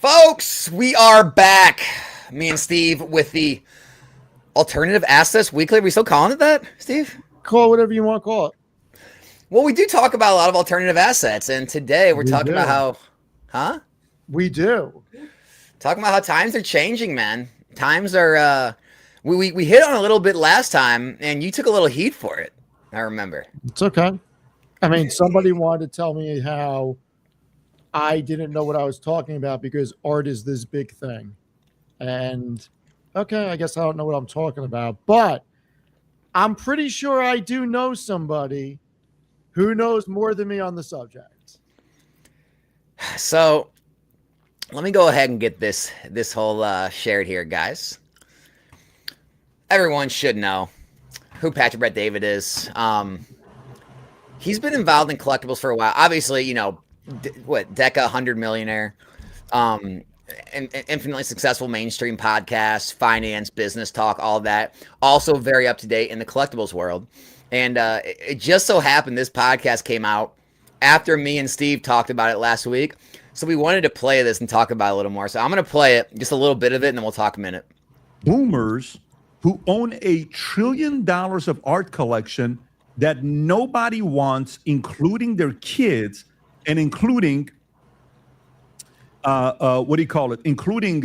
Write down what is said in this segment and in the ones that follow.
Folks, we are back. Me and Steve with the Alternative Assets Weekly. Are we still calling it that, Steve? Call it whatever you want to call it. Well, we do talk about a lot of alternative assets, and today we're talking about how, We do. Talking about how times are changing, man. Times are, we hit on a little bit last time, and you took a little heat for it. I remember. It's okay. I mean, somebody wanted to tell me how I didn't know what I was talking about because art is this big thing. And okay, I guess I don't know what I'm talking about, but I'm pretty sure I do know somebody who knows more than me on the subject. So, let me go ahead and get this whole shared here, guys. Everyone should know who Patrick Bet David is. He's been involved in collectibles for a while. Obviously, you know, Deca 100 millionaire, and infinitely successful mainstream podcast, finance, business talk, all that. Also very up to date in the collectibles world. And it just so happened this podcast came out after me and Steve talked about it last week. So we wanted to play this and talk about it a little more. So I'm going to play it, just a little bit of it, and then we'll talk a minute. Boomers who own $1 trillion of art collection that nobody wants, including their kids and including, what do you call it? Including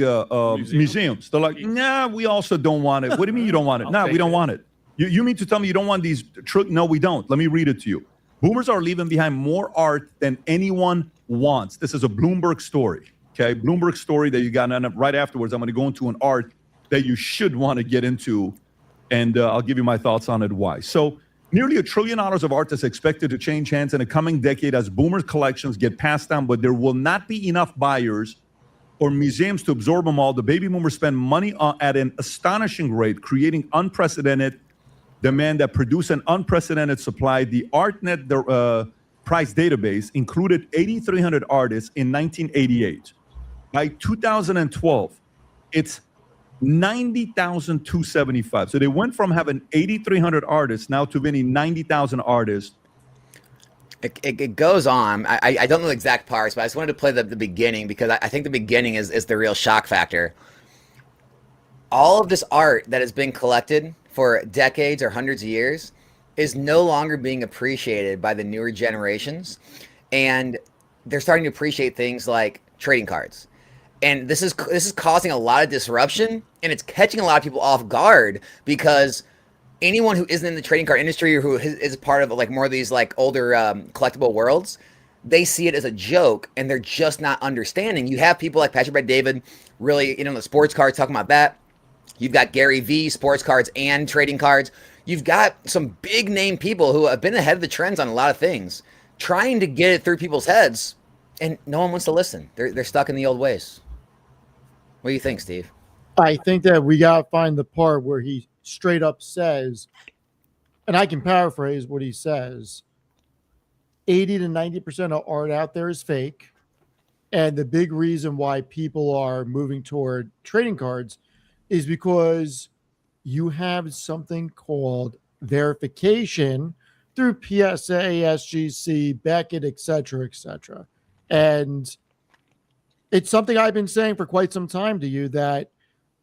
museums. They're like, nah, we also don't want it. What do you mean you don't want it? Nah, we don't want it. You mean to tell me you don't want these? No, we don't. Let me read it to you. Boomers are leaving behind more art than anyone wants. This is a Bloomberg story, okay? Bloomberg story that you got. And right afterwards, I'm going to go into an art that you should want to get into, and I'll give you my thoughts on it, why. So nearly $1 trillion of art is expected to change hands in the coming decade as boomers' collections get passed down, but there will not be enough buyers or museums to absorb them all. The baby boomers spend money at an astonishing rate, creating unprecedented demand that produce an unprecedented supply. The ArtNet price database included 8,300 artists in 1988. By 2012, it's 90,275. So they went from having 8,300 artists now to winning 90,000 artists. It goes on. I don't know the exact parts, but I just wanted to play the beginning because I think the beginning is the real shock factor. All of this art that has been collected for decades or hundreds of years is no longer being appreciated by the newer generations, and they're starting to appreciate things like trading cards. And this is causing a lot of disruption, and it's catching a lot of people off guard because anyone who isn't in the trading card industry or who is part of like more of these like older collectible worlds, they see it as a joke, and they're just not understanding. You have people like Patrick Bet David, really, you know, the sports cards talking about that. You've got Gary V, sports cards and trading cards. You've got some big name people who have been ahead of the trends on a lot of things, trying to get it through people's heads, and no one wants to listen. They're stuck in the old ways. What do you think, Steve? I think that we got to find the part where he straight up says, and I can paraphrase what he says, 80 to 90% of art out there is fake. And the big reason why people are moving toward trading cards is because you have something called verification through PSA, SGC, Beckett, et cetera, et cetera. And it's something I've been saying for quite some time to you that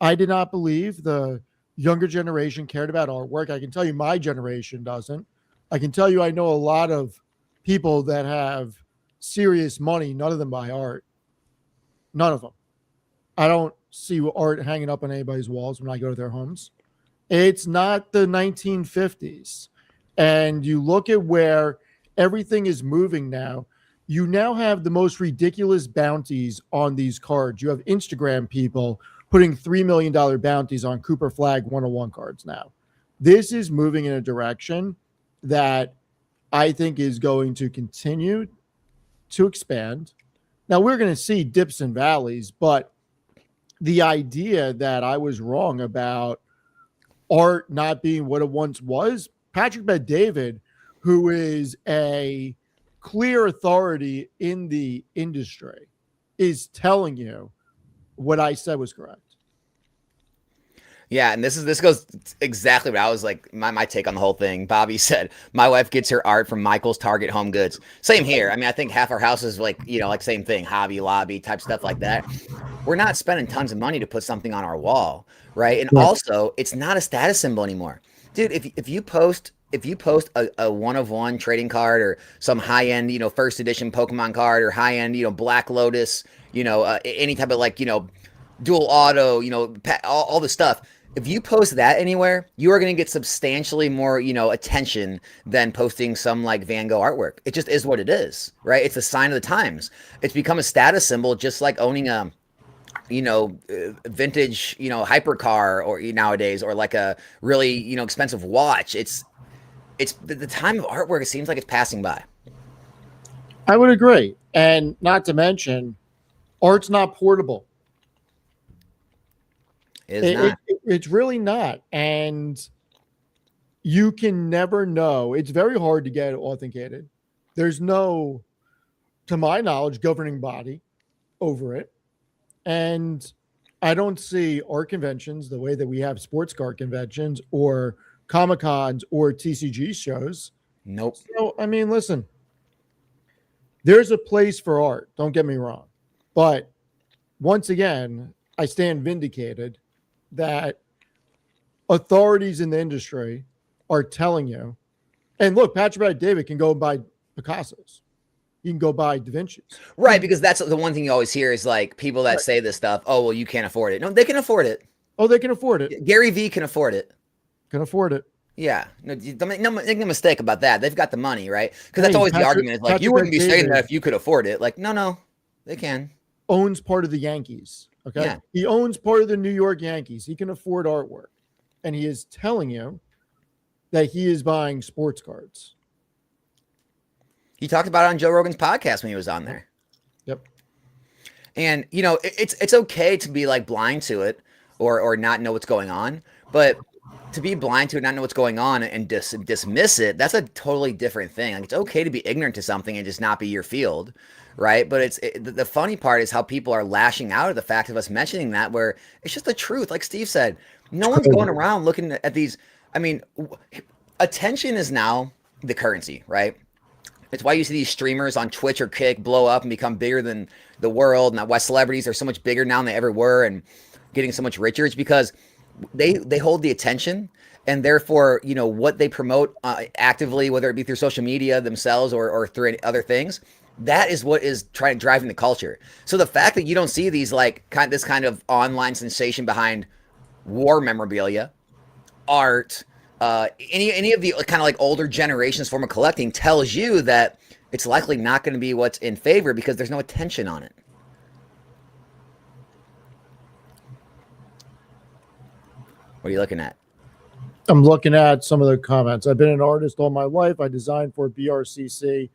I did not believe the younger generation cared about artwork. I can tell you my generation doesn't. I can tell you I know a lot of people that have serious money. None of them buy art. None of them. I don't see art hanging up on anybody's walls when I go to their homes. It's not the 1950s. And you look at where everything is moving now. You now have the most ridiculous bounties on these cards. You have Instagram people putting $3 million bounties on Cooper Flag 101 cards now. This is moving in a direction that I think is going to continue to expand. Now, we're going to see dips and valleys, but the idea that I was wrong about art not being what it once was, Patrick Bet David, who is a clear authority in the industry, is telling you what I said was correct. Yeah, and this goes exactly what I was like. My take on the whole thing. Bobby said my wife gets her art from Michael's Target Home Goods. Same here. I mean, I think half our house is like like same thing, Hobby Lobby type stuff like that. We're not spending tons of money to put something on our wall, right? And Right. also, it's not a status symbol anymore, dude. If you post a one of one trading card or some high end first edition Pokemon card or high end Black Lotus, any type of like dual auto, all the stuff. If you post that anywhere, you are going to get substantially more, attention than posting some like Van Gogh artwork. It just is what it is, right? It's a sign of the times. It's become a status symbol, just like owning a, vintage, hypercar or nowadays, or like a really, expensive watch. It's the time of artwork. It seems like it's passing by. I would agree. And not to mention, art's not portable. It is not. It's really not. And you can never know. It's very hard to get authenticated. There's no, to my knowledge, governing body over it. And I don't see art conventions the way that we have sports car conventions or Comic Cons or TCG shows. Nope. So, I mean, listen, there's a place for art. Don't get me wrong. But once again, I stand vindicated that authorities in the industry are telling you. And look, Patrick David can go buy Picasso's. You can go buy Da Vinci's. Right, because that's the one thing you always hear is like people that say this stuff. Oh, well, you can't afford it. No, they can afford it. Oh, they can afford it. Gary V can afford it. Can afford it. Yeah, don't make no mistake about that. They've got the money, right? Because that's Hey, always the argument. Is like Patrick you wouldn't be saying David that if you could afford it. Like, no, they can. owns part of the Yankees. Okay. Yeah. He owns part of the New York Yankees. He can afford artwork. And he is telling you that he is buying sports cards. He talked about it on Joe Rogan's podcast when he was on there. Yep. And it's okay to be like blind to it or not know what's going on, but to be blind to it, not know what's going on, and dismiss it, that's a totally different thing. Like, it's okay to be ignorant to something and just not be your field, right? But the funny part is how people are lashing out at the fact of us mentioning that, where it's just the truth. Like Steve said, no one's going around looking at these. I mean, attention is now the currency, right? It's why you see these streamers on Twitch or Kick blow up and become bigger than the world, and that why celebrities are so much bigger now than they ever were and getting so much richer. It's because they hold the attention, and therefore, what they promote actively, whether it be through social media themselves or through any other things, that is what is driving the culture. So the fact that you don't see these this kind of online sensation behind war memorabilia, art, any of the kind of like older generations form of collecting tells you that it's likely not going to be what's in favor because there's no attention on it. What are you looking at? I'm looking at some of the comments. I've been an artist all my life. I designed for BRCC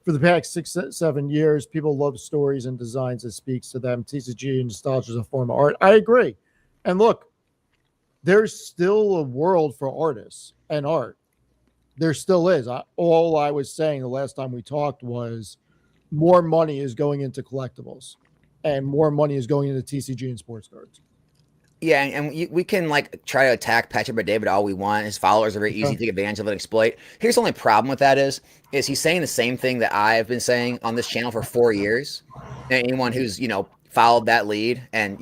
for the past 6-7 years. People love stories and designs that speaks to them. TCG and nostalgia is a form of art. I agree. And look, there's still a world for artists and art. There still is. All I was saying the last time we talked was more money is going into collectibles and more money is going into TCG and sports cards. Yeah, and we can try to attack Patrick David all we want. His followers are very easy to take advantage of and exploit. Here's the only problem with that is he's saying the same thing that I've been saying on this channel for 4 years. And anyone who's followed that lead and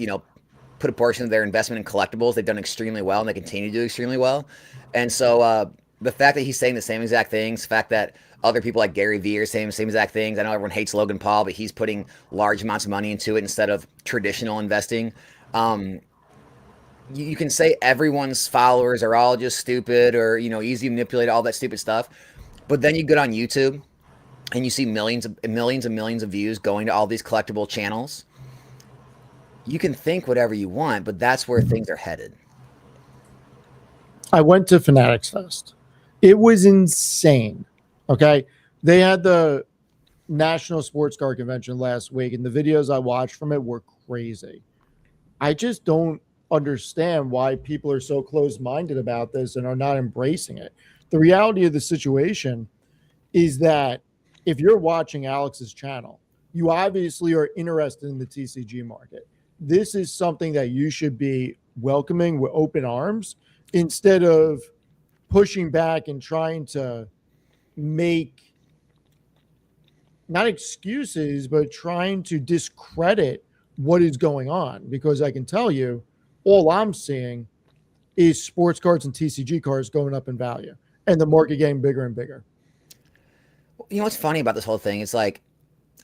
put a portion of their investment in collectibles, they've done extremely well, and they continue to do extremely well. And so the fact that he's saying the same exact things, the fact that other people like Gary Vee are saying the same exact things. I know everyone hates Logan Paul, but he's putting large amounts of money into it instead of traditional investing. You can say everyone's followers are all just stupid or, easy to manipulate, all that stupid stuff. But then you get on YouTube and you see millions and millions of views going to all these collectible channels. You can think whatever you want, but that's where things are headed. I went to Fanatics Fest. It was insane. Okay. They had the National Sports Car Convention last week, and the videos I watched from it were crazy. I just don't understand why people are so closed-minded about this and are not embracing it. The reality of the situation is that if you're watching Alex's channel, you obviously are interested in the TCG market. This is something that you should be welcoming with open arms instead of pushing back and trying to make not excuses, but trying to discredit what is going on. Because I can tell you, all I'm seeing is sports cards and TCG cards going up in value and the market getting bigger and bigger. You know what's funny about this whole thing? It's like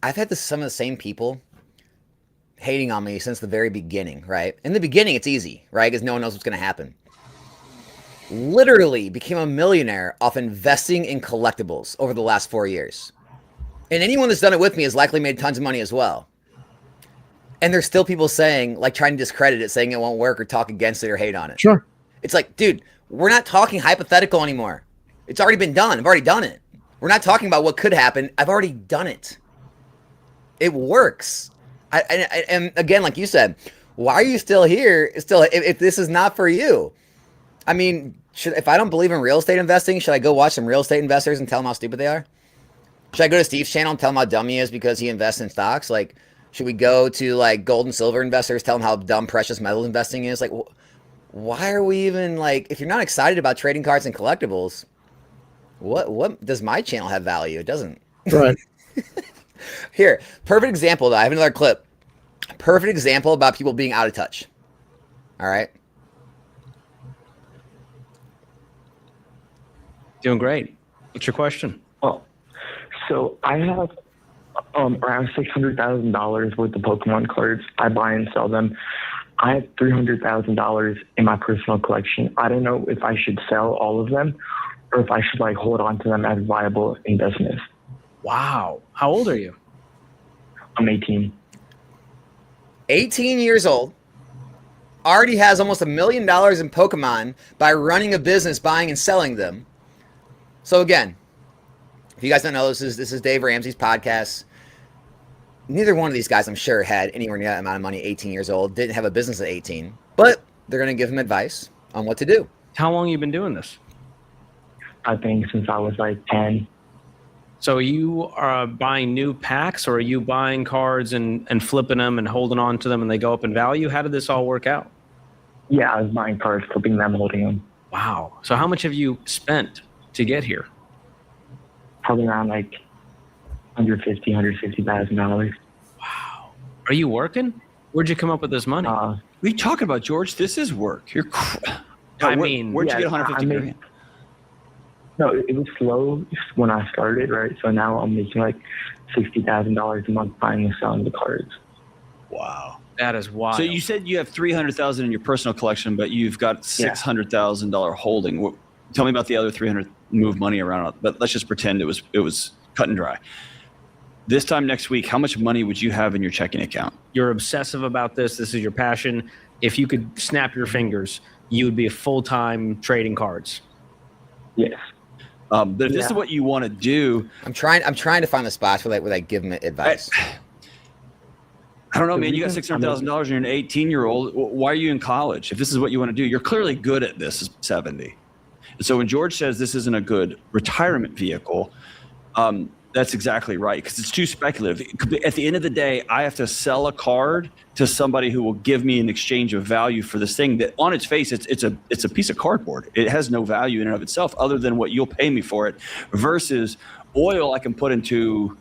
I've had some of the same people hating on me since the very beginning, right? In the beginning, it's easy, right? Because no one knows what's going to happen. Literally became a millionaire off investing in collectibles over the last 4 years. And anyone that's done it with me has likely made tons of money as well. And there's still people saying, like, trying to discredit it, saying it won't work or talk against it or hate on it. Sure. It's like, dude, we're not talking hypothetical anymore. It's already been done. I've already done it. We're not talking about what could happen. I've already done it. It works. And again, like you said, why are you still here? If this is not for you, I mean, if I don't believe in real estate investing, should I go watch some real estate investors and tell them how stupid they are? Should I go to Steve's channel and tell him how dumb he is because he invests in stocks? Like, should we go to like gold and silver investors, tell them how dumb precious metal investing is? Like, why are we even like? If you're not excited about trading cards and collectibles, what does my channel have value? It doesn't. Right. Here, perfect example though. I have another clip. Perfect example about people being out of touch. All right. Doing great. What's your question? Well, so I have around $600,000 worth of Pokemon cards. I buy and sell them. I have $300,000 in my personal collection. I don't know if I should sell all of them or if I should like hold on to them as viable investments. Wow. How old are you? I'm 18. 18 years old. Already has almost $1 million in Pokemon by running a business, buying and selling them. So again, if you guys don't know, this is Dave Ramsey's podcast. Neither one of these guys, I'm sure, had anywhere near that amount of money. 18 years old, didn't have a business at 18, but they're going to give him advice on what to do. How long have you been doing this? I think since I was like 10. So you are buying new packs, or are you buying cards and flipping them and holding on to them and they go up in value? How did this all work out? Yeah, I was buying cards, flipping them, holding them. Wow. So how much have you spent to get here? Probably around like $150,000. Wow. Are you working? Where'd you come up with this money? What are you talking about, George? This is work. You're. I mean, where'd you yeah, get 150 grand? No, it was slow when I started, right? So now I'm making like $60,000 a month buying and selling the cards. Wow. that is wild. So you said you have 300,000 in your personal collection, but you've got $600,000 holding. Tell me about the other 300. Move money around, but let's just pretend it was cut and dry. This time next week, how much money would you have in your checking account? You're obsessive about this. This is your passion. If you could snap your fingers, you would be a full-time trading cards. Yes. But if this is what you want to do, I'm trying to find the spots where I give them advice. I don't know, man. You got $600,000 and you're an 18-year-old. Why are you in college? If this is what you want to do, you're clearly good at this. Is 70. So when George says this isn't a good retirement vehicle, that's exactly right, because it's too speculative. At the end of the day, I have to sell a card to somebody who will give me an exchange of value for this thing that, on its face, it's a piece of cardboard. It has no value in and of itself other than what you'll pay me for it, versus oil I can put into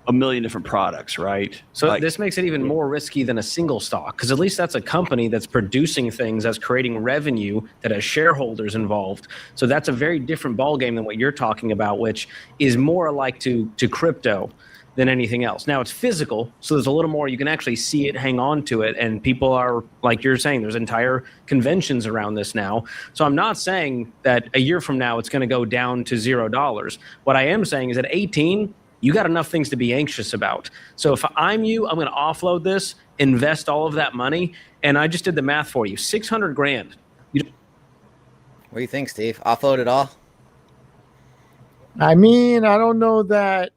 a million different products, right? So this makes it even more risky than a single stock, because at least that's a company that's producing things, that's creating revenue, that has shareholders involved. So that's a very different ballgame than what you're talking about, which is more alike to crypto than anything else. Now it's physical, so there's a little more, you can actually see it, hang on to it, and people are, like you're saying, there's entire conventions around this now. So I'm not saying that a year from now it's going to go down to $0. What I am saying is at 18, you got enough things to be anxious about. So if I'm you, I'm going to offload this, invest all of that money, and I just did the math for you. 600 grand. What do you think, Steve? Offload it all? I mean, I don't know that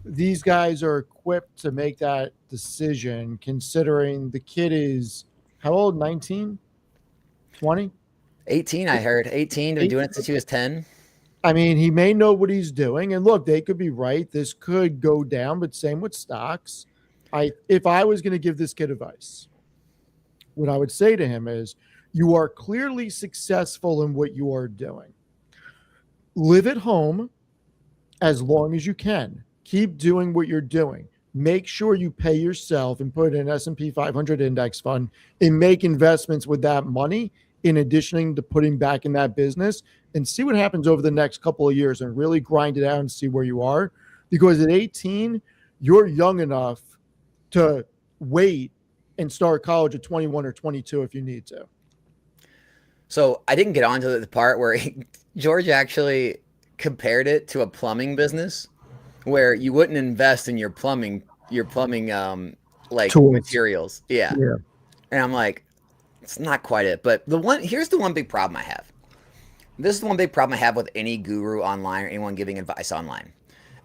these guys are equipped to make that decision, considering the kid is how old? 19? 20? 18, I heard. 18, been doing it since he was 10. I mean, he may know what he's doing. And look, they could be right. This could go down, but same with stocks. If I was going to give this kid advice, what I would say to him is, you are clearly successful in what you are doing. Live at home as long as you can. Keep doing what you're doing. Make sure you pay yourself and put in an S&P 500 index fund and make investments with that money in addition to putting back in that business, and see what happens over the next couple of years and really grind it out and see where you are. Because at 18, you're young enough to wait and start college at 21 or 22 if you need to. So I didn't get onto the part where George actually compared it to a plumbing business, where you wouldn't invest in your plumbing like Tools. materials. Yeah. And I'm like, it's not quite it. But here's the one big problem I have. This is the one big problem I have with any guru online or anyone giving advice online.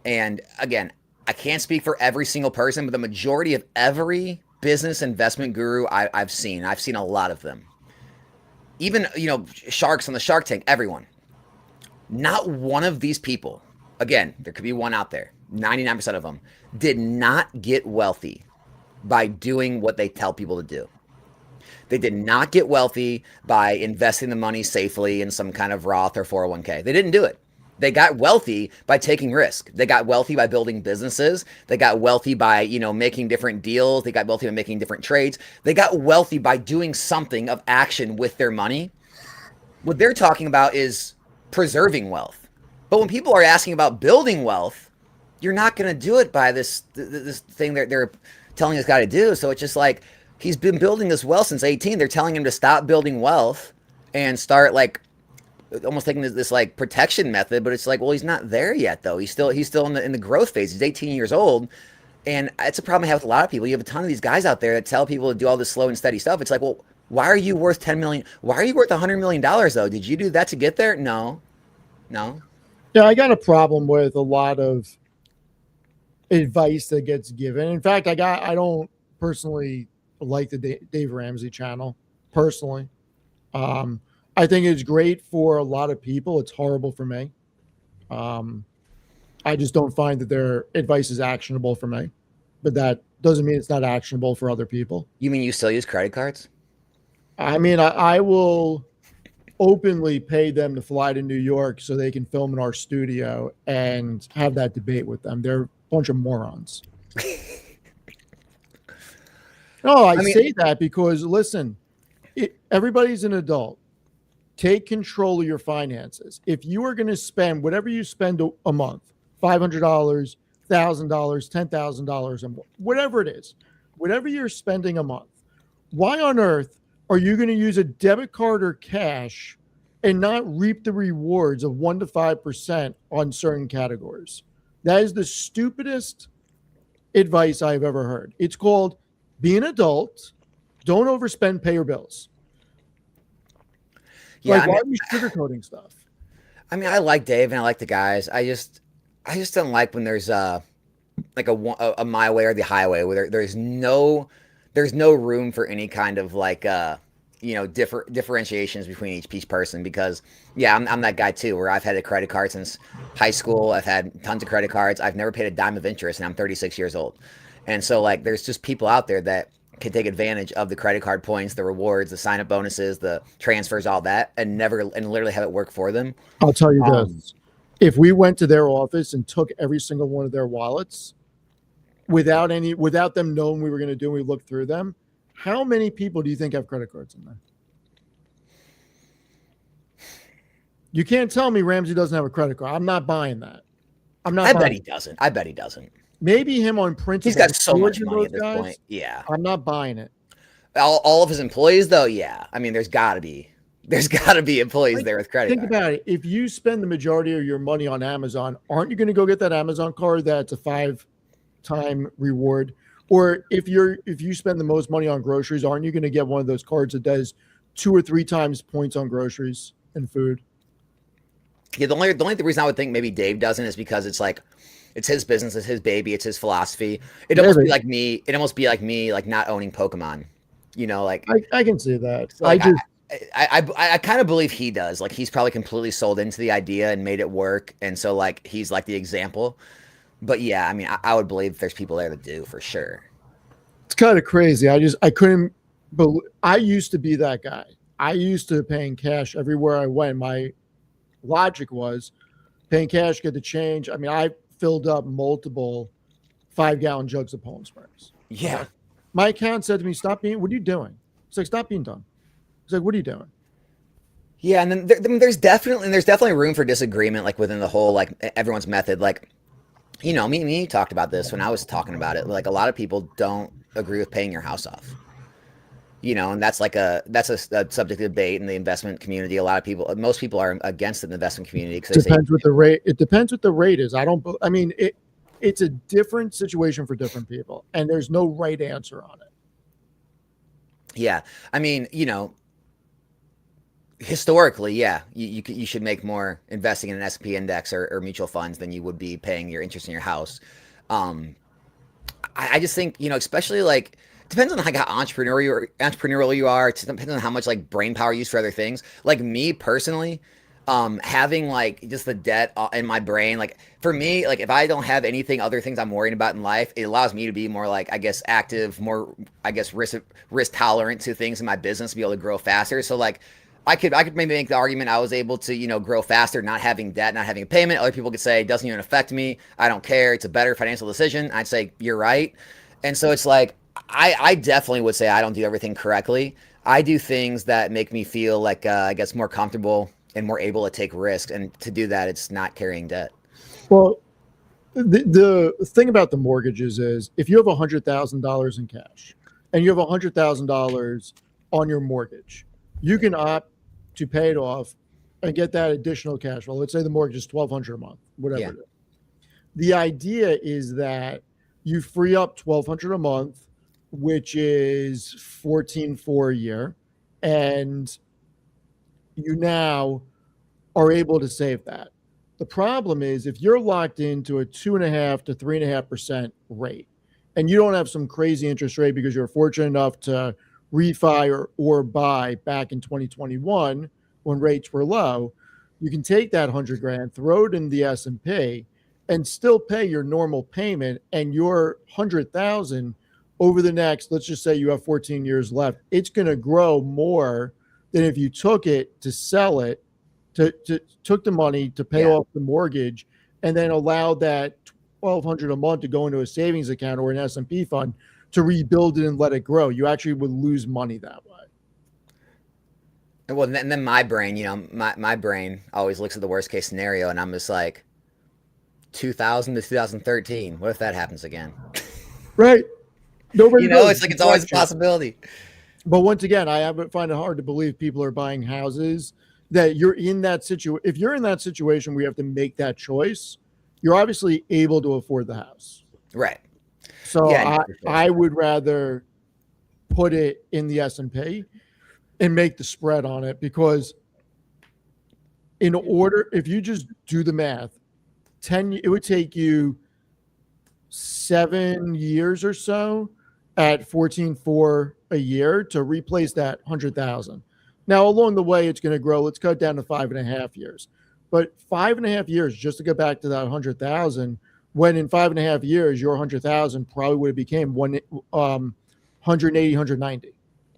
And again, I can't speak for every single person, but the majority of every business investment guru I've seen a lot of them. Even, sharks on the Shark Tank, everyone. Not one of these people, again, there could be one out there, 99% of them, did not get wealthy by doing what they tell people to do. They did not get wealthy by investing the money safely in some kind of Roth or 401k. They didn't do it. They got wealthy by taking risk. They got wealthy by building businesses. They got wealthy by, making different deals. They got wealthy by making different trades. They got wealthy by doing something of action with their money. What they're talking about is preserving wealth. But when people are asking about building wealth, you're not going to do it by this thing they're telling this guy to do. So it's just like, he's been building this wealth since 18. They're telling him to stop building wealth and start almost taking this like protection method, but it's like, well, he's not there yet though. He's still in the growth phase. He's 18 years old, and it's a problem I have with a lot of people. You have a ton of these guys out there that tell people to do all this slow and steady stuff. It's like, well, why are you worth 10 million? Why are you worth $100 million though? Did you do that to get there? No. Yeah, I got a problem with a lot of advice that gets given. In fact, I don't personally like the Dave Ramsey channel personally. I think it's great for a lot of people. It's horrible for me. I just don't find that their advice is actionable for me, but that doesn't mean it's not actionable for other people. You mean you still use credit cards? I mean, I will openly pay them to fly to New York so they can film in our studio and have that debate with them. They're a bunch of morons. No, I say that because, listen, everybody's an adult. Take control of your finances. If you are going to spend whatever you spend a month, $500, $1,000, $10,000 a month, whatever it is, whatever you're spending a month, why on earth are you going to use a debit card or cash and not reap the rewards of 1% to 5% on certain categories? That is the stupidest advice I've ever heard. It's called be an adult, don't overspend, pay your bills. Yeah, why are you sugarcoating stuff? I mean, I like Dave and I like the guys. I just don't like when there's a my way or the highway where there's no room for any kind of differentiations between each person. Because I'm that guy too, where I've had a credit card since high school. I've had tons of credit cards. I've never paid a dime of interest, and I'm 36 years old. And so there's just people out there that can take advantage of the credit card points, the rewards, the sign-up bonuses, the transfers, all that, and literally have it work for them. I'll tell you this. If we went to their office and took every single one of their wallets without them knowing we were going to do, and we looked through them, how many people do you think have credit cards in there? You can't tell me Ramsey doesn't have a credit card. I'm not buying that. I bet he doesn't. Maybe him on principle. He's got so much money at this point. Yeah. I'm not buying it. All of his employees, though, yeah. I mean, there's got to be employees there with credit Think cards. about it. If you spend the majority of your money on Amazon, aren't you going to go get that Amazon card that's a 5-time reward? Or if you spend the most money on groceries, aren't you going to get one of those cards that does 2 or 3 times points on groceries and food? Yeah, the only reason I would think maybe Dave doesn't is because it's his business, it's his baby, it's his philosophy. It'd almost be like me, not owning Pokemon. I can see that. So I kind of believe he does. He's probably completely sold into the idea and made it work, and so he's the example. But yeah, I mean, I would believe there's people there that do for sure. It's kind of crazy. I couldn't But I used to be that guy. I used to paying cash everywhere I went. My logic was paying cash, get the change. I mean, I filled up multiple 5-gallon jugs of Poland Springs. Yeah. Okay? My account said to me, "Stop being. What are you doing?" It's like, "Stop being dumb." It's like, "What are you doing?" Yeah, and then there's definitely room for disagreement, like within the whole like everyone's method. Like, me and you talked about this when I was talking about it. Like, a lot of people don't agree with paying your house off. And that's a subject of debate in the investment community. Most people are against it in the investment community because they say, Depends what the rate. It depends what the rate is. I mean, it's a different situation for different people, and there's no right answer on it. yeah. I mean, historically, yeah, you should make more investing in an S&P index or mutual funds than you would be paying your interest in your house. I just think, especially like depends on how entrepreneurial you are. It depends on how much like brain power you use for other things. Like me personally, having like just the debt in my brain, like for me, like if I don't have anything other things I'm worrying about in life, it allows me to be more like, I guess, active, more, I guess, risk tolerant to things in my business to be able to grow faster. So like I could maybe make the argument I was able to, grow faster, not having debt, not having a payment. Other people could say it doesn't even affect me. I don't care. It's a better financial decision. I'd say you're right. And so it's like I definitely would say I don't do everything correctly. I do things that make me feel like I guess more comfortable and more able to take risks. And to do that, it's not carrying debt. Well, the thing about the mortgages is if you have $100,000 in cash and you have $100,000 on your mortgage, you can opt to pay it off and get that additional cash flow. Let's say the mortgage is $1,200 a month, whatever Yeah. it is. The idea is that you free up $1,200 a month, which is $14,400 a year, and you now are able to save that. The problem is if you're locked into a 2.5 to 3.5% rate, and you don't have some crazy interest rate because you're fortunate enough to refi or buy back in 2021 when rates were low, you can take that 100 grand, throw it in the S&P, and still pay your normal payment, and your 100,000 over the next, let's just say you have 14 years left, it's going to grow more than if you took it to sell it, took the money to pay off the mortgage, and then allowed that 1,200 a month to go into a savings account or an S&P fund to rebuild it and let it grow. You actually would lose money that way. Well, and then my brain, my brain always looks at the worst case scenario, and I'm just like, 2000 to 2013. What if that happens again? Right. Nobody knows. It's like it's always a possibility. But once again, I find it hard to believe people are buying houses that you're in that situation. If you're in that situation where you have to make that choice, you're obviously able to afford the house. Right. So Yeah, no, for sure. I would rather put it in the S&P and make the spread on it, because if you just do the math, it would take you 7 years or so at 14,400 a year to replace that 100,000. Now, along the way, it's going to grow. Let's cut down to 5.5 years. But 5.5 years just to get back to that 100,000, when in 5.5 years, your 100,000 probably would have became 180, 190.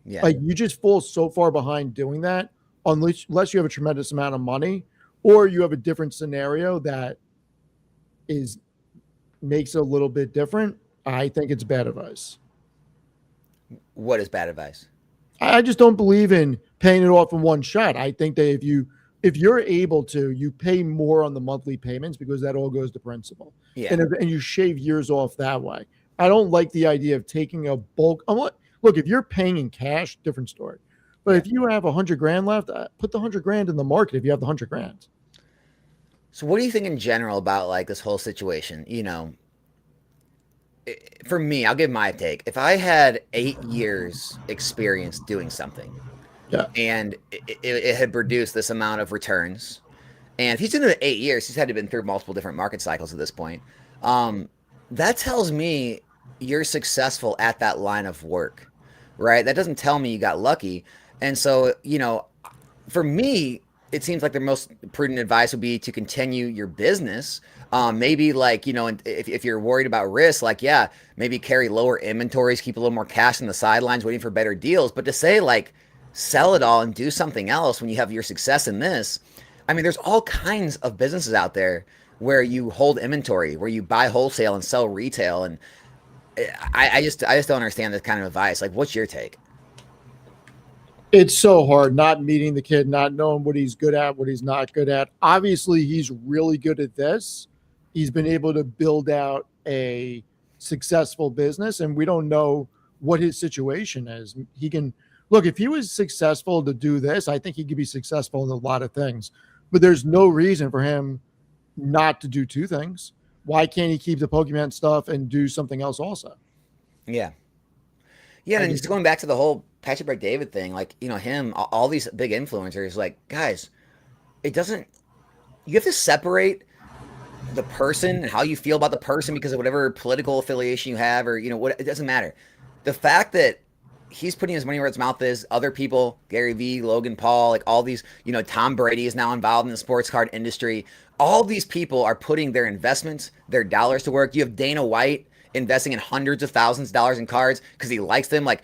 Yeah. Like, you just fall so far behind doing that, unless you have a tremendous amount of money, or you have a different scenario that makes it a little bit different. I think it's bad advice. What is bad advice? I just don't believe in paying it off in one shot. I think that if you're able to, you pay more on the monthly payments because that all goes to principal. Yeah. And you shave years off that way. I don't like the idea of taking a bulk. Look, if you're paying in cash, different story. But if you have 100 grand left, put the 100 grand in the market if you have the 100 grand. So what do you think in general about like this whole situation? For me, I'll give my take. If I had 8 years experience doing something, Yeah. and it had produced this amount of returns, and if he's doing it 8 years, he's had to have been through multiple different market cycles at this point. That tells me you're successful at that line of work, right? That doesn't tell me you got lucky. And so, for me, it seems like the most prudent advice would be to continue your business. Maybe like, if you're worried about risk, like, yeah, maybe carry lower inventories, keep a little more cash on the sidelines, waiting for better deals. But to say like, sell it all and do something else when you have your success in this, I mean, there's all kinds of businesses out there where you hold inventory, where you buy wholesale and sell retail. And I just don't understand this kind of advice. Like, what's your take? It's so hard not meeting the kid, not knowing what he's good at, what he's not good at. Obviously, he's really good at this. He's been able to build out a successful business, and we don't know what his situation is. He can look, if he was successful to do this, I think he could be successful in a lot of things. But there's no reason for him not to do two things. Why can't he keep the Pokemon stuff and do something else also? Yeah. Yeah, and just going back to the whole Patrick Break David thing, like, him, all these big influencers, like, guys, you have to separate the person and how you feel about the person because of whatever political affiliation you have, or, what, it doesn't matter. The fact that he's putting his money where his mouth is, other people, Gary Vee, Logan Paul, like all these, Tom Brady is now involved in the sports card industry. All these people are putting their investments, their dollars to work. You have Dana White investing in hundreds of thousands of dollars in cards because he likes them. Like,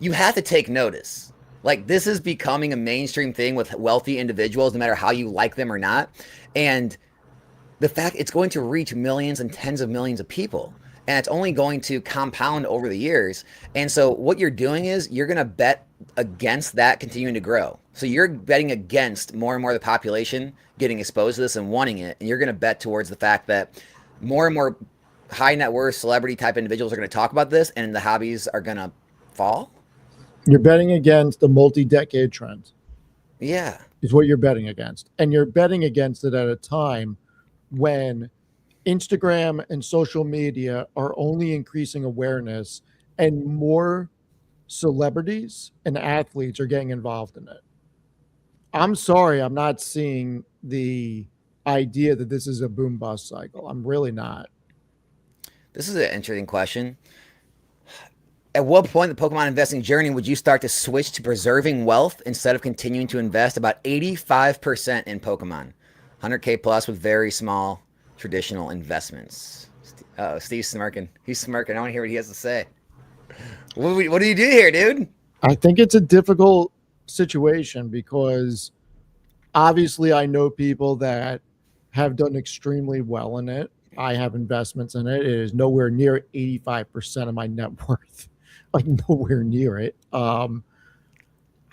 you have to take notice. Like, this is becoming a mainstream thing with wealthy individuals, no matter how you like them or not. And the fact it's going to reach millions and tens of millions of people, and it's only going to compound over the years. And so what you're doing is you're going to bet against that continuing to grow. So you're betting against more and more of the population getting exposed to this and wanting it. And you're going to bet towards the fact that more and more high net worth celebrity type individuals are going to talk about this, and the hobbies are going to fall. You're betting against the multi-decade trend. Yeah. Is what you're betting against. And you're betting against it at a time when Instagram and social media are only increasing awareness, and more celebrities and athletes are getting involved in it. I'm sorry, I'm not seeing the idea that this is a boom bust cycle. I'm really not. This is an interesting question. At what point in the Pokemon investing journey would you start to switch to preserving wealth instead of continuing to invest? About 85% in Pokemon. 100K plus with very small traditional investments. Steve's smirking. He's smirking. I want to hear what he has to say. What do you do here, dude? I think it's a difficult situation because obviously I know people that have done extremely well in it. I have investments in it. It is nowhere near 85% of my net worth. Like, nowhere near it. I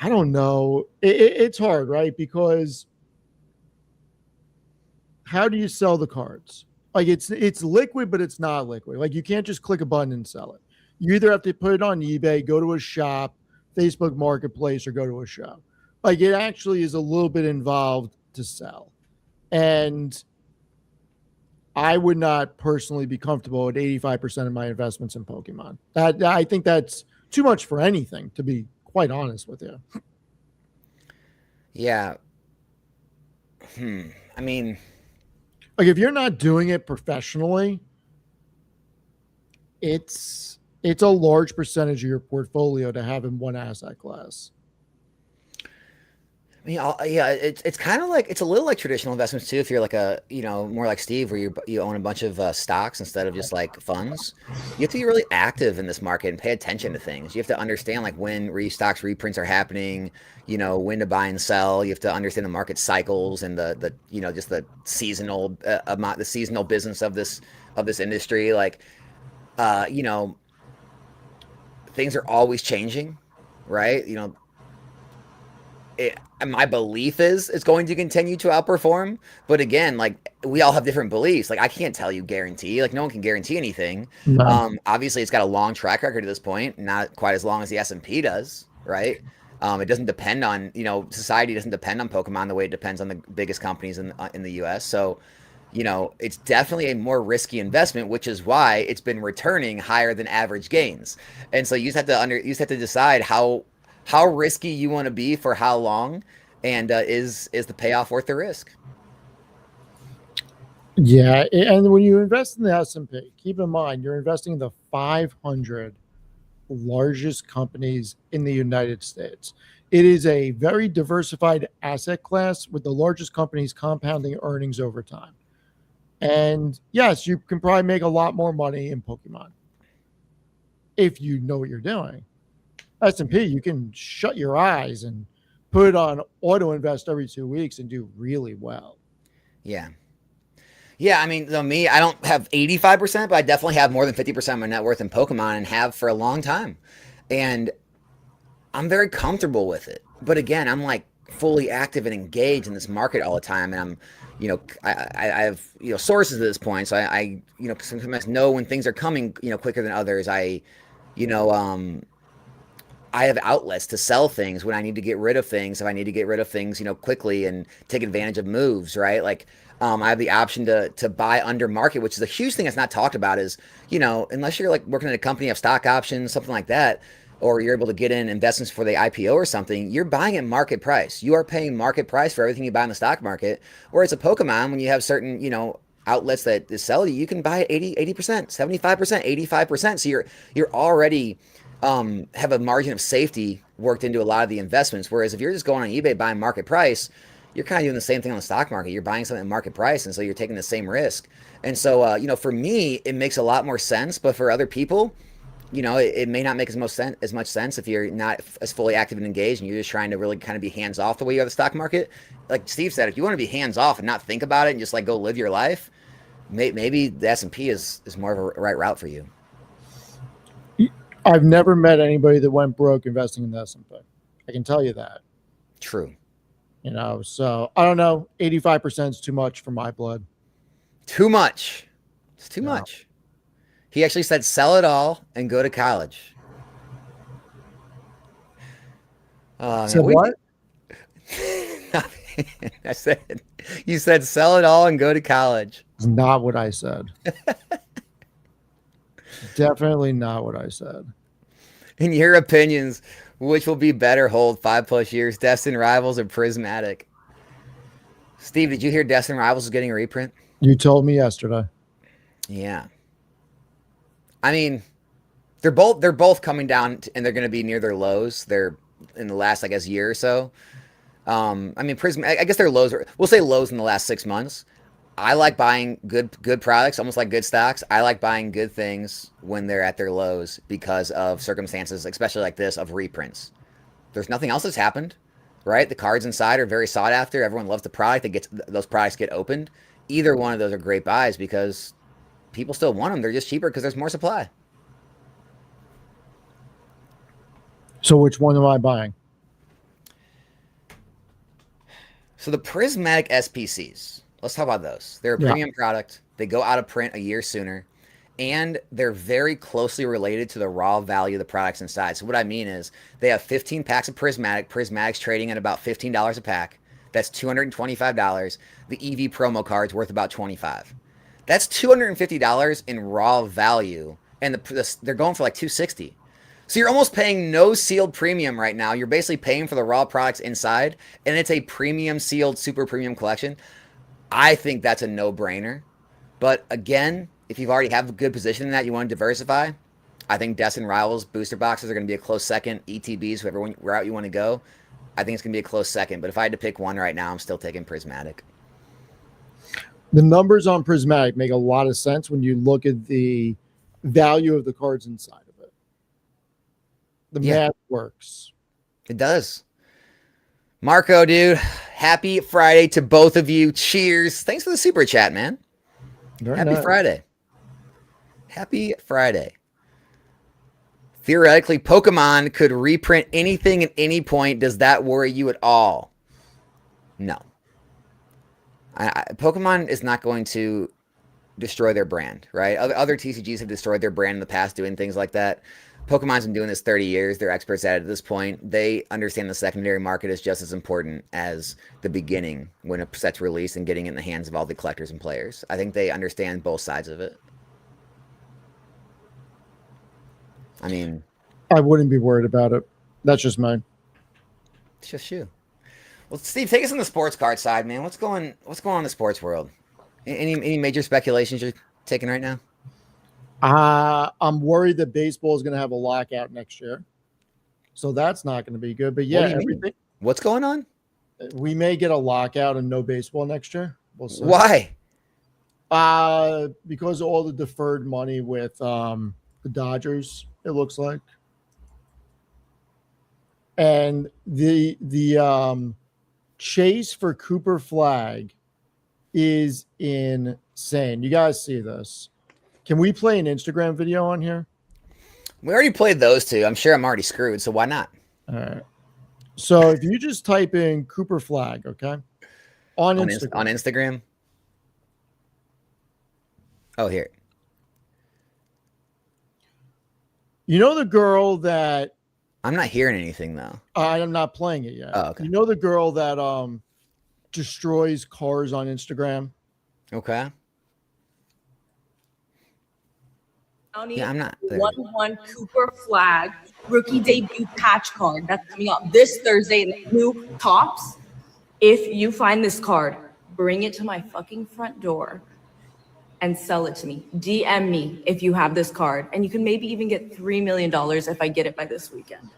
don't know. It's hard, right? Because how do you sell the cards? Like, it's liquid, but it's not liquid. Like, you can't just click a button and sell it. You either have to put it on eBay, go to a shop, Facebook Marketplace, or go to a show. Like, it actually is a little bit involved to sell. And I would not personally be comfortable at 85% of my investments in Pokemon. I think that's too much for anything, to be quite honest with you. Yeah. I mean, like, if you're not doing it professionally, it's a large percentage of your portfolio to have in one asset class. I mean, yeah, it's kind of like, it's a little like traditional investments too. If you're like more like Steve, where you own a bunch of stocks instead of just like funds, you have to be really active in this market and pay attention to things. You have to understand like when restocks, reprints are happening, when to buy and sell. You have to understand the market cycles and the just the seasonal the seasonal business of this industry. Like, things are always changing, right? My belief is it's going to continue to outperform, but again, like, we all have different beliefs. Like, I can't tell you guarantee, like, no one can guarantee anything. No. Obviously it's got a long track record at this point, not quite as long as the S&P does, right? It doesn't depend on, society doesn't depend on Pokemon the way it depends on the biggest companies in the US. So, it's definitely a more risky investment, which is why it's been returning higher than average gains. And so you just have to decide how risky you want to be for how long, and is the payoff worth the risk? Yeah, and when you invest in the S&P, keep in mind you're investing in the 500 largest companies in the United States. It is a very diversified asset class with the largest companies compounding earnings over time. And yes, you can probably make a lot more money in Pokemon if you know what you're doing. S&P, you can shut your eyes and put on auto invest every 2 weeks and do really well. Yeah. Yeah, I mean, me, I don't have 85%, but I definitely have more than 50% of my net worth in Pokemon and have for a long time. And I'm very comfortable with it. But again, I'm like fully active and engaged in this market all the time. And I'm, I have, sources at this point. So I sometimes know when things are coming, quicker than others. You know, I have outlets to sell things when I need to get rid of things. If I need to get rid of things, quickly and take advantage of moves, right? Like, I have the option to buy under market, which is a huge thing that's not talked about. Is unless you're like working at a company, have stock options, something like that, or you're able to get in investments for the IPO or something, you're buying at market price. You are paying market price for everything you buy in the stock market. Whereas a Pokemon, when you have certain outlets that sell you can buy at 80%, 75%, 85%. So you're already have a margin of safety worked into a lot of the investments. Whereas if you're just going on eBay buying market price, you're kind of doing the same thing on the stock market. You're buying something at market price, and so you're taking the same risk. And so, for me, it makes a lot more sense. But for other people, it may not make as much sense if you're not as fully active and engaged, and you're just trying to really kind of be hands off the way you are the stock market. Like Steve said, if you want to be hands off and not think about it and just like go live your life, maybe the S&P is more of a right route for you. I've never met anybody that went broke investing in the S&P. I can tell you that. True. So I don't know. 85% is too much for my blood. Too much. It's too much. He actually said, sell it all and go to college. So what? I said, you said, sell it all and go to college. It's not what I said. Definitely not what I said. In your opinions, which will be better hold 5+ years, Destined Rivals or Prismatic? Steve, did you hear Destined Rivals is getting a reprint? You told me yesterday. Yeah. I mean, they're both coming down and they're going to be near their lows. They're in the last, I guess, year or so. I mean, I guess their lows we'll say lows in the last 6 months. I like buying good products, almost like good stocks. I like buying good things when they're at their lows because of circumstances, especially like this, of reprints. There's nothing else that's happened, right? The cards inside are very sought after. Everyone loves the product. Those products get opened. Either one of those are great buys because people still want them. They're just cheaper because there's more supply. So which one am I buying? So the Prismatic SPCs, let's talk about those. They're a premium product. They go out of print a year sooner, and they're very closely related to the raw value of the products inside. So what I mean is they have 15 packs of Prismatic. Prismatic's trading at about $15 a pack. That's $225. The EV promo card's worth about $25. That's $250 in raw value, and they're going for like $260. So you're almost paying no sealed premium right now. You're basically paying for the raw products inside, and it's a premium sealed super premium collection. I think that's a no-brainer. But again, if you've already have a good position in that, you want to diversify, I think Destined Rivals booster boxes are going to be a close second. ETBs, whoever route you want to go, I think it's going to be a close second. But if I had to pick one right now, I'm still taking Prismatic. The numbers on Prismatic make a lot of sense when you look at the value of the cards inside of it. The math works. It does. Marco, dude, happy Friday to both of you. Cheers. Thanks for the super chat, man. Happy Friday. Happy Friday. Theoretically, Pokemon could reprint anything at any point. Does that worry you at all? No. Pokemon is not going to destroy their brand, right? Other TCGs have destroyed their brand in the past doing things like that. Pokemon's been doing this 30 years. They're experts at it at this point. They understand the secondary market is just as important as the beginning when a set's released and getting it in the hands of all the collectors and players. I think they understand both sides of it. I mean, I wouldn't be worried about it. That's just mine. It's just you. Well, Steve, take us on the sports card side, man. What's going on in the sports world? Any major speculations you're taking right now? I'm worried that baseball is going to have a lockout next year, so that's not going to be good. But What yeah, do you mean? everything What's going on? we may get a lockout and no baseball next year. We'll see. Why? Because of all the deferred money with the Dodgers, it looks like, and the chase for Cooper Flag is insane. You guys see this? Can we play an Instagram video on here? We already played those two. I'm sure I'm already screwed, so why not? All right. So if you just type in Cooper Flag, okay, on Instagram. On Instagram. Oh, here. You know the girl that I'm not hearing anything though. I'm not playing it yet. Oh, okay. You know the girl that destroys cars on Instagram? Okay. Yeah, I'm not there. 1-1 Cooper Flag rookie debut patch card that's coming out this Thursday in new tops. If you find this card, bring it to my fucking front door and sell it to me. DM me if you have this card, and you can maybe even get $3 million if I get it by this weekend.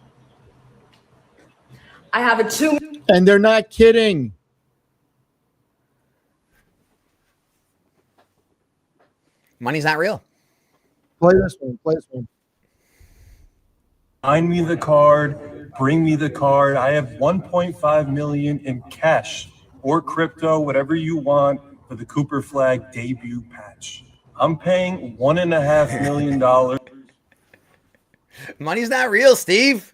I have a And they're not kidding. Money's not real. Play this one. Play this one. Find me the card, bring me the card. I have 1.5 million in cash or crypto, whatever you want, for the Cooper Flag debut patch. I'm paying $1.5 million. Money's not real, Steve.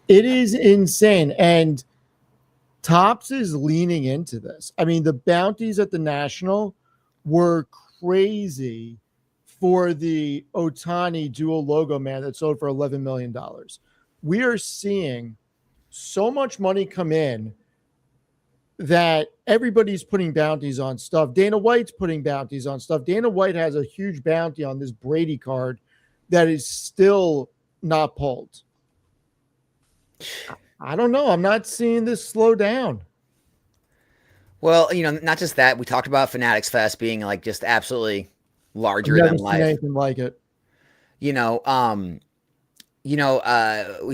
It is insane. And Topps is leaning into this. I mean, the bounties at the National were crazy for the Otani dual logo man that sold for $11 million. We are seeing so much money come in that everybody's putting bounties on stuff. Dana White's putting bounties on stuff. Dana White has a huge bounty on this Brady card that is still not pulled. I don't know. I'm not seeing this slow down. Well, not just that. We talked about Fanatics Fest being like just absolutely larger I've never than seen life. anything like it. We talked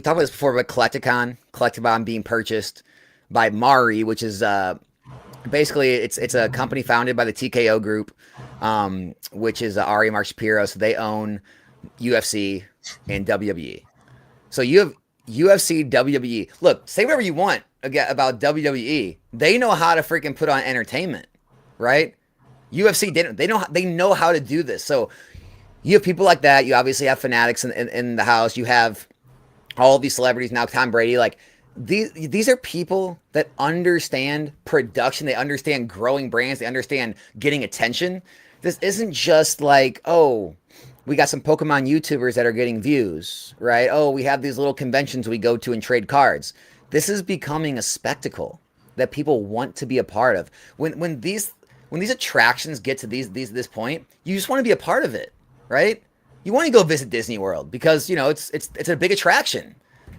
about this before, but Collectibon being purchased by Mari, which is basically it's a company founded by the TKO group, which is Ari and Mark Shapiro. So they own UFC and WWE. So you have UFC, WWE. Look, say whatever you want about WWE. They know how to freaking put on entertainment, right? UFC didn't. They know how to do this. So you have people like that. You obviously have Fanatics in the house. You have all these celebrities now. Tom Brady. Like these are people that understand production. They understand growing brands. They understand getting attention. This isn't just like, oh, we got some Pokemon YouTubers that are getting views, right? Oh, we have these little conventions we go to and trade cards. This is becoming a spectacle that people want to be a part of. When these attractions get to this point, you just want to be a part of it, right? You want to go visit Disney World because it's a big attraction,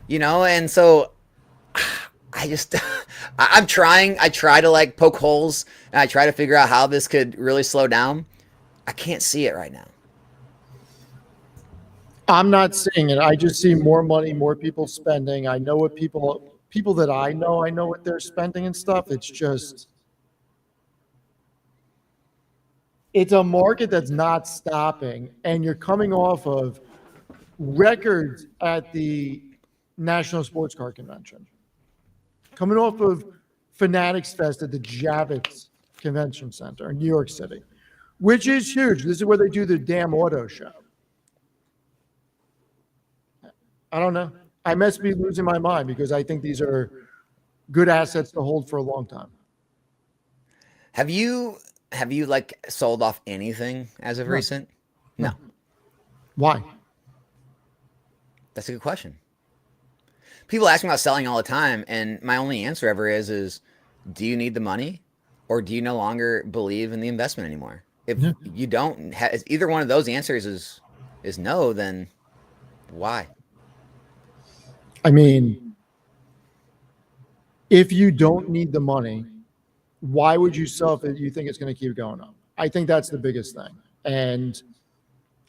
and so I'm trying. I try to like poke holes and I try to figure out how this could really slow down. I can't see it right now. I'm not seeing it. I just see more money, more people spending. I know what people that I know what they're spending and stuff. It's a market that's not stopping, and you're coming off of records at the National Sports Car Convention, coming off of Fanatics Fest at the Javits Convention Center in New York City, which is huge. This is where they do the damn auto show. I don't know. I must be losing my mind because I think these are good assets to hold for a long time. Have you like sold off anything as of recent? No. Why? That's a good question. People ask me about selling all the time, and my only answer ever is do you need the money or do you no longer believe in the investment anymore? If you don't have either one of those answers is no, then why? I mean, if you don't need the money, why would you sell if you think it's going to keep going up? I think that's the biggest thing. And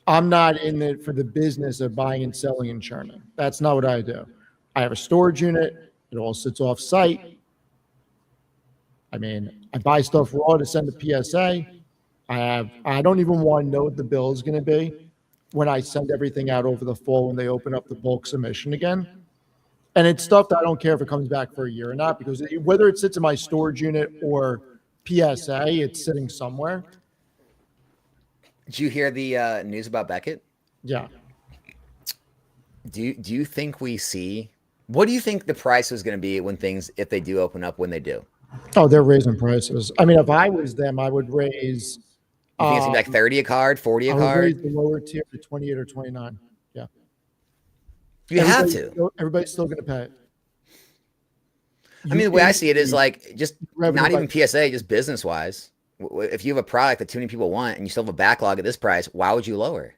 I'm not in it for the business of buying and selling and churning. That's not what I do. I have a storage unit. It all sits off site. I mean, I buy stuff raw to send to PSA. I don't even want to know what the bill is going to be when I send everything out over the fall when they open up the bulk submission again. And it's stuff that I don't care if it comes back for a year or not, because whether it sits in my storage unit or PSA, it's sitting somewhere. Did you hear the news about Beckett? Yeah. Do you think we see? What do you think the price is going to be when things, if they do open up, when they do? Oh, they're raising prices. I mean, if I was them, I would raise. You think it's gonna be like 30 a card, 40 a I would card? raise the lower tier to 28 or 29. Yeah. You have to. Everybody's still going to pay it. I mean, the way I see it is like just Revenue not even by- PSA, just business wise. If you have a product that too many people want and you still have a backlog at this price, why would you lower?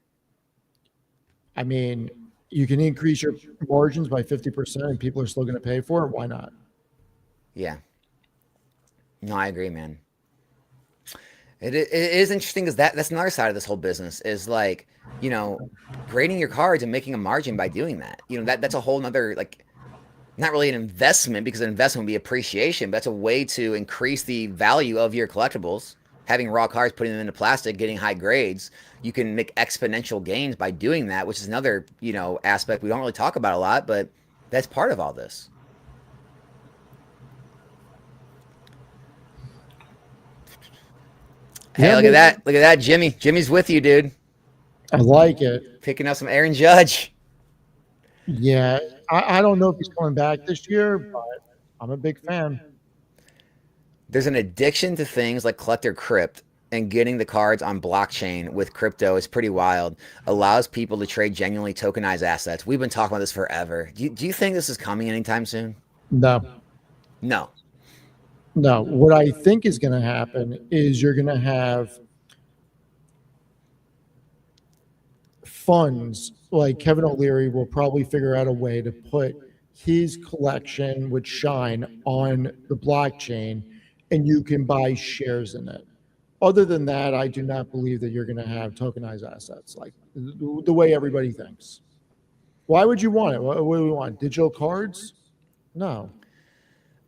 I mean, you can increase your margins by 50% and people are still going to pay for it. Why not? Yeah. No, I agree, man. It is interesting because that's another side of this whole business is like, you know, grading your cards and making a margin by doing that. You know, that's a whole nother, like, not really an investment because an investment would be appreciation, but that's a way to increase the value of your collectibles. Having raw cards, putting them into plastic, getting high grades, you can make exponential gains by doing that, which is another, you know, aspect we don't really talk about a lot, but that's part of all this. Hey, look at that. Look at that, Jimmy. Jimmy's with you, dude. I like it. Picking up some Aaron Judge. Yeah. I don't know if he's coming back this year, but I'm a big fan. There's an addiction to things like Collector Crypt, and getting the cards on blockchain with crypto is pretty wild. Allows people to trade genuinely tokenized assets. We've been talking about this forever. Do you think this is coming anytime soon? No. No. No. What I think is going to happen is you're going to have funds like Kevin O'Leary will probably figure out a way to put his collection with Shine on the blockchain and you can buy shares in it. Other than that, I do not believe that you're going to have tokenized assets like the way everybody thinks. Why would you want it? What do we want? Digital cards? No.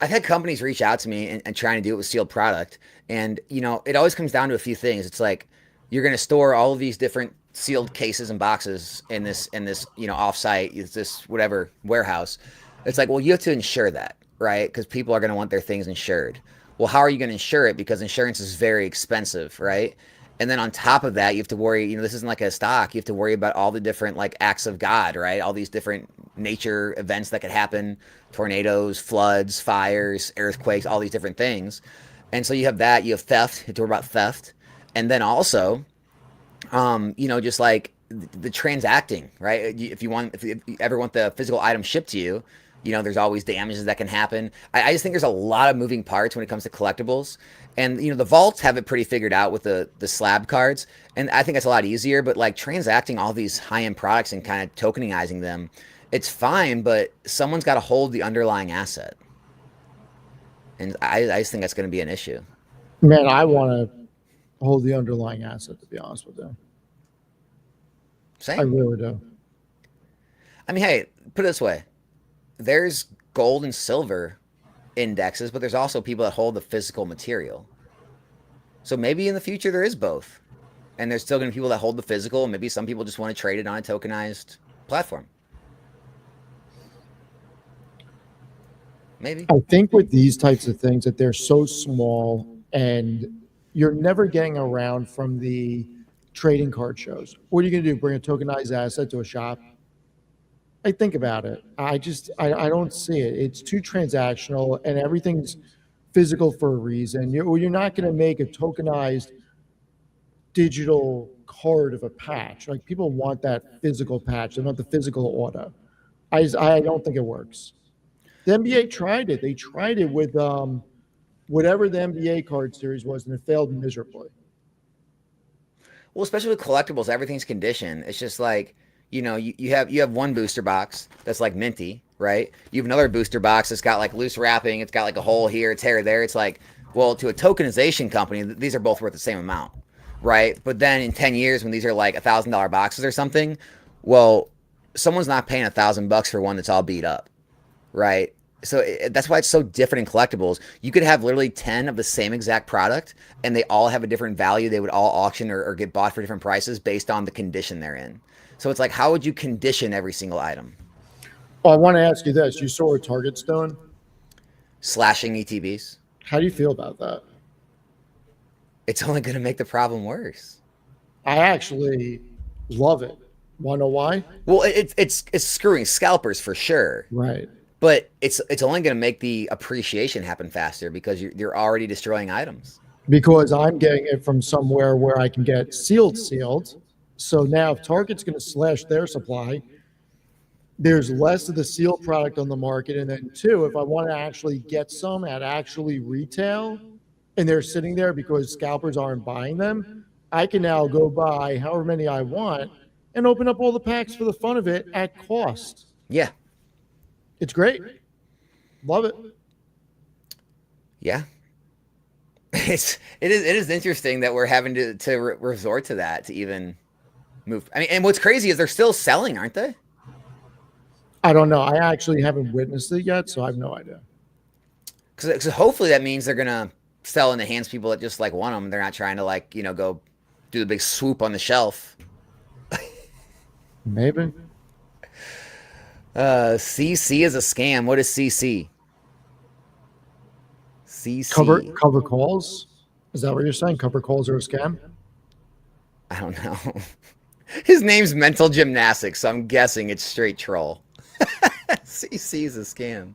I've had companies reach out to me and trying to do it with sealed product. And, you know, it always comes down to a few things. It's like you're going to store all of these different sealed cases and boxes in this, you know, offsite, it's this whatever warehouse. It's like, well, you have to insure that, right? Because people are going to want their things insured. Well, how are you going to insure it? Because insurance is very expensive, right? And then on top of that, you have to worry, you know, this isn't like a stock. You have to worry about all the different like acts of God, right? All these different nature events that could happen, tornadoes, floods, fires, earthquakes, all these different things. And so you have that, you have theft, you have to worry about theft. And then also, you know, just like the transacting, right? If you ever want the physical item shipped to you, you know, there's always damages that can happen. I just think there's a lot of moving parts when it comes to collectibles. And, you know, the vaults have it pretty figured out with the slab cards. And I think that's a lot easier. But like transacting all these high-end products and kind of tokenizing them, it's fine, but someone's got to hold the underlying asset. And I just think that's going to be an issue. Man, I want to hold the underlying asset, to be honest with you. Same. I really do. I mean, hey, put it this way. There's gold and silver indexes, but there's also people that hold the physical material. So maybe in the future there is both. And there's still going to be people that hold the physical, and maybe some people just want to trade it on a tokenized platform. Maybe. I think with these types of things that they're so small and you're never getting around from the trading card shows. What are you going to do? Bring a tokenized asset to a shop? I think about it. I don't see it. It's too transactional and everything's physical for a reason. You're not going to make a tokenized digital card of a patch. Like people want that physical patch. They want the physical auto. I don't think it works. The NBA tried it. They tried it with whatever the NBA card series was, and it failed miserably. Well, especially with collectibles, everything's conditioned. It's just like, you know, you have one booster box that's like minty, right? You have another booster box that's got like loose wrapping. It's got like a hole here, a tear there. It's like, well, to a tokenization company, these are both worth the same amount. right? But then in 10 years, when these are like $1,000 boxes or something, well, someone's not paying $1,000 for one that's all beat up, right? So that's why it's so different in collectibles. You could have literally 10 of the same exact product, and they all have a different value. They would all auction or get bought for different prices based on the condition they're in. So it's like, how would you condition every single item? Oh, I want to ask you this. You saw what Target's doing. Slashing ETBs. How do you feel about that? It's only going to make the problem worse. I actually love it. Want to know why? Well, it's screwing scalpers for sure. Right. But it's only going to make the appreciation happen faster because you're already destroying items. Because I'm getting it from somewhere where I can get sealed. So now if Target's going to slash their supply, there's less of the sealed product on the market. And then two, if I want to actually get some at actually retail and they're sitting there because scalpers aren't buying them, I can now go buy however many I want and open up all the packs for the fun of it at cost. Yeah. It's great. Love it. Yeah. It is interesting that we're having to resort to that to even move. I mean, and what's crazy is they're still selling, aren't they? I don't know. I actually haven't witnessed it yet, so I have no idea. Because hopefully that means they're gonna sell in the hands of people that just like want them. They're not trying to like go do the big swoop on the shelf. Maybe. CC is a scam. What is CC? CC. Cover calls? Is that what you're saying? Cover calls are a scam? I don't know. His name's Mental Gymnastics, so I'm guessing it's straight troll. CC is a scam.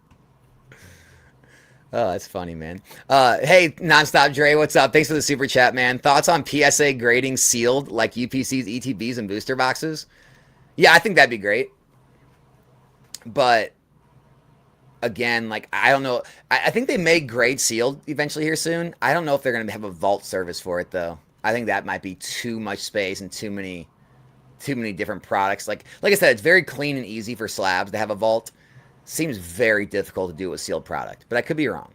Oh, that's funny, man. Hey, Nonstop Dre, what's up? Thanks for the super chat, man. Thoughts on PSA grading sealed like UPCs, ETBs, and booster boxes? Yeah, I think that'd be great. But again, like, I don't know. I think they may grade sealed eventually here soon. I don't know if they're going to have a vault service for it, though. I think that might be too much space and too many different products. Like I said, it's very clean and easy for slabs to have a vault. Seems very difficult to do with sealed product, but I could be wrong.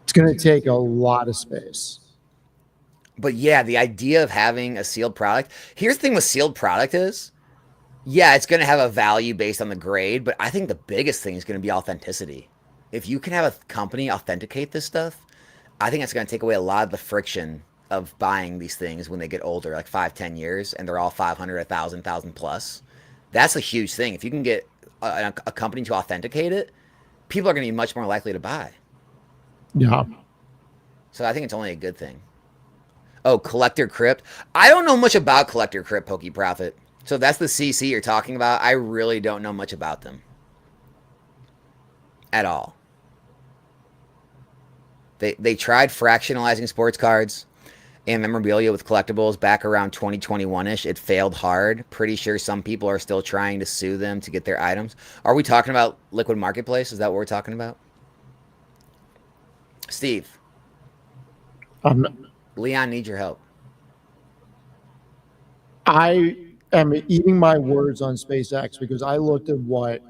It's going to take a lot of space. But yeah, the idea of having a sealed product. Here's the thing with sealed product is, yeah, it's going to have a value based on the grade, but I think the biggest thing is going to be authenticity. If you can have a company authenticate this stuff, I think it's going to take away a lot of the friction of buying these things when they get older, like 5-10 years, and they're all 500, 1,000 plus. That's a huge thing. If you can get a company to authenticate it, people are going to be much more likely to buy. Yeah. So I think it's only a good thing. Oh, Collector Crypt. I don't know much about Collector Crypt, Pokey Profit. So if that's the CC you're talking about, I really don't know much about them. At all. They tried fractionalizing sports cards and memorabilia with collectibles back around 2021-ish. It failed hard. Pretty sure some people are still trying to sue them to get their items. Are we talking about Liquid Marketplace? Is that what we're talking about? Steve. Leon needs your help. I am eating my words on SpaceX because I looked at what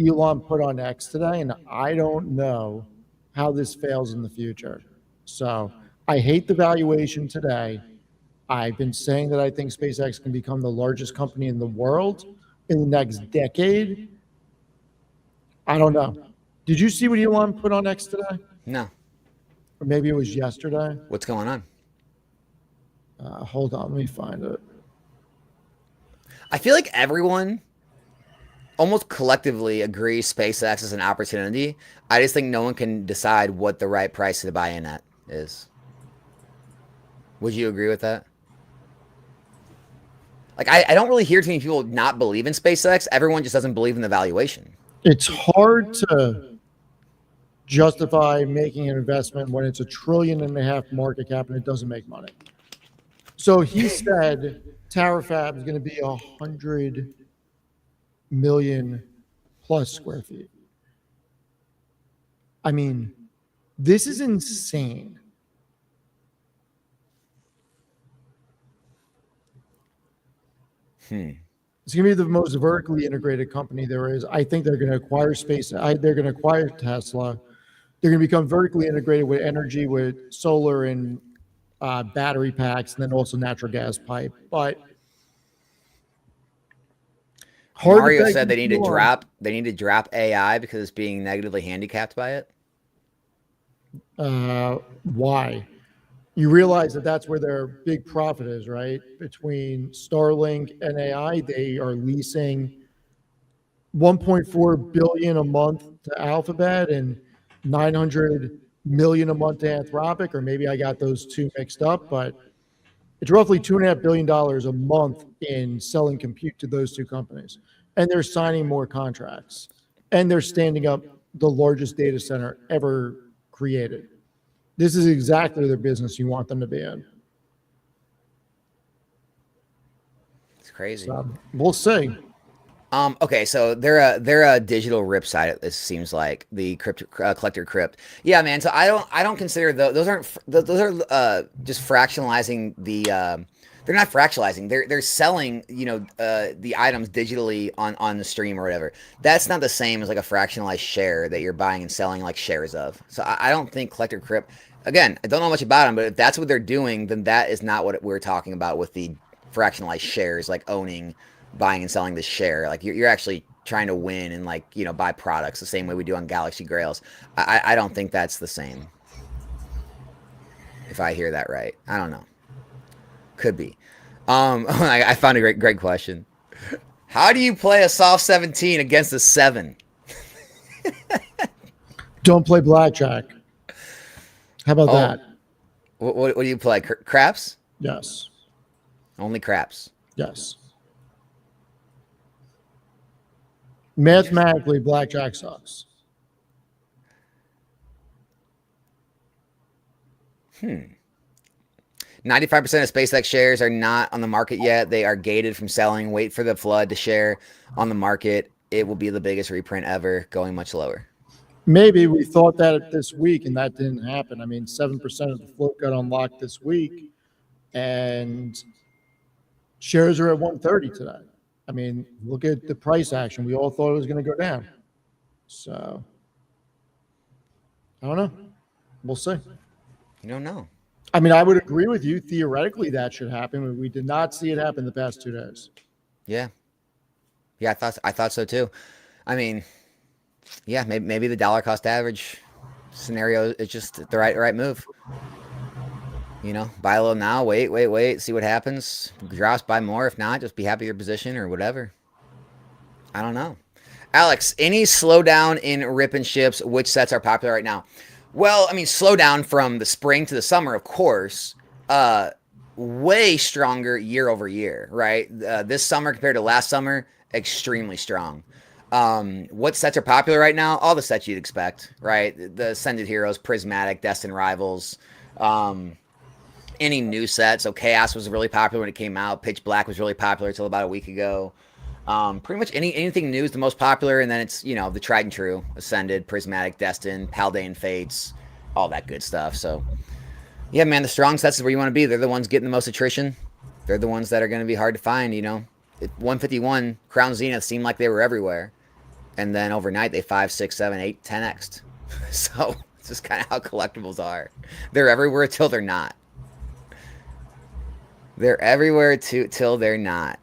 Elon put on X today, and I don't know how this fails in the future. So I hate the valuation today. I've been saying that I think SpaceX can become the largest company in the world in the next decade. I don't know. Did you see what Elon put on X today? No. Or maybe it was yesterday. What's going on? Hold on, let me find it. I feel like everyone almost collectively agrees SpaceX is an opportunity. I just think no one can decide what the right price to buy in at is. Would you agree with that? Like, I don't really hear too many people not believe in SpaceX. Everyone just doesn't believe in the valuation. It's hard to justify making an investment when it's $1.5 trillion market cap and it doesn't make money. So he said Terrafab is going to be 100 million plus square feet. I mean, this is insane. It's going to be the most vertically integrated company there is. I think they're going to acquire they're going to acquire Tesla. They're going to become vertically integrated with energy, with solar and battery packs, and then also natural gas pipe. But hard to Mario beg said the storm. they need to drop AI because it's being negatively handicapped by it. Why? You realize that that's where their big profit is, right? Between Starlink and AI, they are leasing 1.4 billion a month to Alphabet and 900 million a month to Anthropic, or maybe I got those two mixed up, but it's roughly $2.5 billion a month in selling compute to those two companies. And they're signing more contracts. And they're standing up the largest data center ever created. This is exactly the business you want them to be in. It's crazy. So we'll see. Okay, so they're a digital rip site. It seems like the collector crypt. Yeah, man. So I don't consider those are just fractionalizing the. They're not fractionalizing. They're selling the items digitally on the stream or whatever. That's not the same as like a fractionalized share that you're buying and selling like shares of. So I don't think collector crypt. Again, I don't know much about them, but if that's what they're doing, then that is not what we're talking about with the fractionalized shares, like owning, buying and selling the share. Like you're actually trying to win and like buy products the same way we do on Galaxy Grails. I don't think that's the same. If I hear that right, I don't know. Could be. I found a great question. How do you play a soft 17 against a 7? Don't play blackjack. How about that? What do you play? Craps? Yes. Only craps. Yes. Mathematically, blackjack sucks. 95% of SpaceX shares are not on the market yet. They are gated from selling. Wait for the flood to share on the market. It will be the biggest reprint ever, going much lower. Maybe we thought that this week, and that didn't happen. I mean, 7% of the float got unlocked this week, and shares are at 130 today. I mean, look at the price action. We all thought it was going to go down. So, I don't know. We'll see. You don't know. I mean, I would agree with you. Theoretically, that should happen, but we did not see it happen the past 2 days. Yeah. Yeah, I thought so too. I mean, yeah, maybe the dollar cost average scenario is just the right move. Buy a little now, wait, see what happens. Drops, buy more. If not, just be happy with your position or whatever. I don't know. Alex, any slowdown in rip and ships? Which sets are popular right now? Well, I mean, slowdown from the spring to the summer, of course. Way stronger year over year, right? This summer compared to last summer, extremely strong. What sets are popular right now? All the sets you'd expect, right? The Ascended Heroes, Prismatic, Destined Rivals. Any new sets. So Chaos was really popular when it came out. Pitch Black was really popular until about a week ago. Pretty much anything new is the most popular, and then it's the tried and true: Ascended, Prismatic, Destined, Paldean Fates, all that good stuff. So yeah, man, the strong sets is where you want to be. They're the ones getting the most attrition. They're the ones that are going to be hard to find. 151 Crown Zenith seemed like they were everywhere, and then overnight they 5, 6, 7, 8, 10x'd. So it's just kind of how collectibles are. They're everywhere till they're not. They're everywhere till they're not.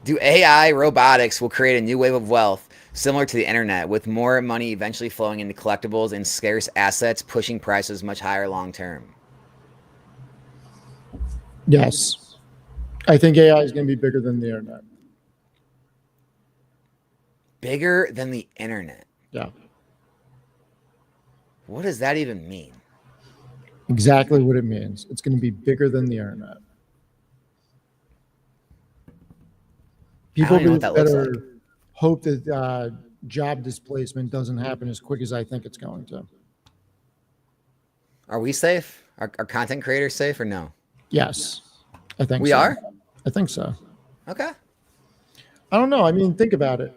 Do AI robotics will create a new wave of wealth similar to the internet, with more money eventually flowing into collectibles and scarce assets, pushing prices much higher long term? Yes. I think AI is going to be bigger than the internet. Bigger than the internet? Yeah. What does that even mean? Exactly what it means. It's going to be bigger than the internet. People better hope that job displacement doesn't happen as quick as I think it's going to. Are we safe? Are content creators safe or no? Yes, I think we so. are. I think so. Okay. I don't know. I mean, think about it.